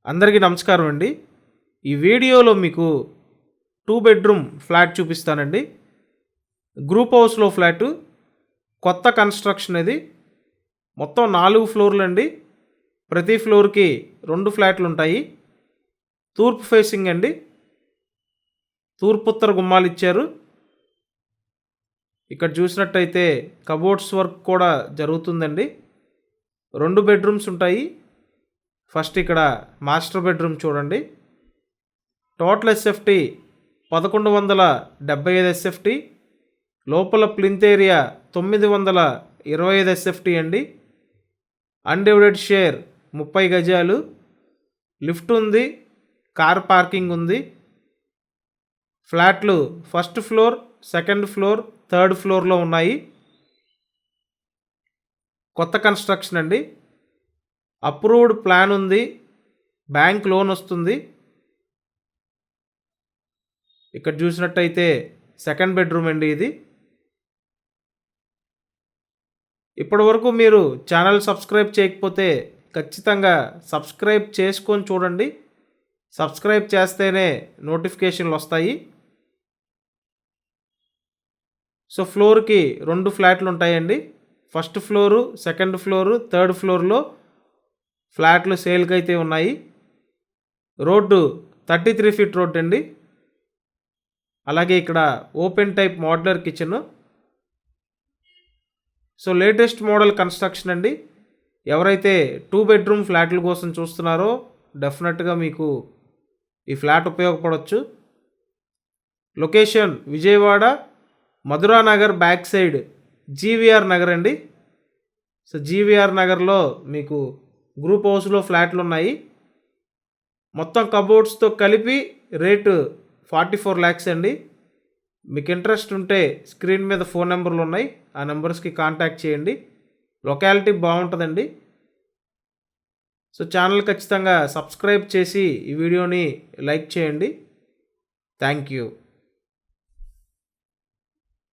అందరికీ నమస్కారం అండి. ఈ వీడియోలో మీకు 2 బెడ్రూమ్ ఫ్లాట్ చూపిస్తానండి. గ్రూప్ హౌస్లో ఫ్లాటు, కొత్త కన్స్ట్రక్షన్ ఇది. మొత్తం 4 ఫ్లోర్లు అండి. ప్రతి ఫ్లోర్కి 2 ఫ్లాట్లు ఉంటాయి. తూర్పు ఫేసింగ్ అండి. తూర్పుత్తర గుమ్మాలు ఇచ్చారు. ఇక్కడ చూసినట్టయితే కబోర్డ్స్ వర్క్ కూడా జరుగుతుందండి. 2 బెడ్రూమ్స్ ఉంటాయి. ఫస్ట్ ఇక్కడ మాస్టర్ బెడ్రూమ్ చూడండి. Total SFT 1175 SFT. లోపల ప్లింత్ ఏరియా 925 ఎస్ఎఫ్టీ అండి. అన్డివైడెడ్ షేర్ 30 గజాలు. లిఫ్ట్ ఉంది, కార్ పార్కింగ్ ఉంది. ఫ్లాట్లు first floor, second floor, third ఫ్లోర్లో ఉన్నాయి. కొత్త కన్స్ట్రక్షన్ అండి. అప్రూవ్డ్ ప్లాన్ ఉంది. బ్యాంక్ లోన్ వస్తుంది. ఇక్కడ చూసినట్టయితే సెకండ్ బెడ్రూమ్ అండి ఇది. ఇప్పటి వరకు మీరు ఛానల్ సబ్స్క్రైబ్ చేయకపోతే ఖచ్చితంగా సబ్స్క్రైబ్ చేసుకొని చూడండి. సబ్స్క్రైబ్ చేస్తేనే నోటిఫికేషన్లు వస్తాయి. సో ఫ్లోర్కి 2 ఫ్లాట్లు ఉంటాయండి. First floor, second floor, third ఫ్లోర్లో ఫ్లాట్లు సేల్కి అయితే ఉన్నాయి. రోడ్డు 33 ఫీట్ రోడ్ అండి. అలాగే ఇక్కడ open type modular kitchen. So latest model construction అండి. ఎవరైతే 2 బెడ్రూమ్ ఫ్లాట్ల కోసం చూస్తున్నారో డెఫినెట్గా మీకు ఈ ఫ్లాట్ ఉపయోగపడవచ్చు. Location Vijayawada Madhura Nagar back side GVR Nagar అండి. సో జీవీఆర్ నగర్లో మీకు గ్రూప్ హౌస్లో ఫ్లాట్లు ఉన్నాయి. మొత్తం కబోర్డ్స్తో కలిపి రేటు 44 lakhs అండి. మీకు ఇంట్రెస్ట్ ఉంటే స్క్రీన్ మీద ఫోన్ నెంబర్లు ఉన్నాయి, ఆ నెంబర్స్కి కాంటాక్ట్ చేయండి. లొకాలిటీ బాగుంటుందండి. సో ఛానల్ ఖచ్చితంగా సబ్స్క్రైబ్ చేసి ఈ వీడియోని లైక్ చేయండి. Thank you.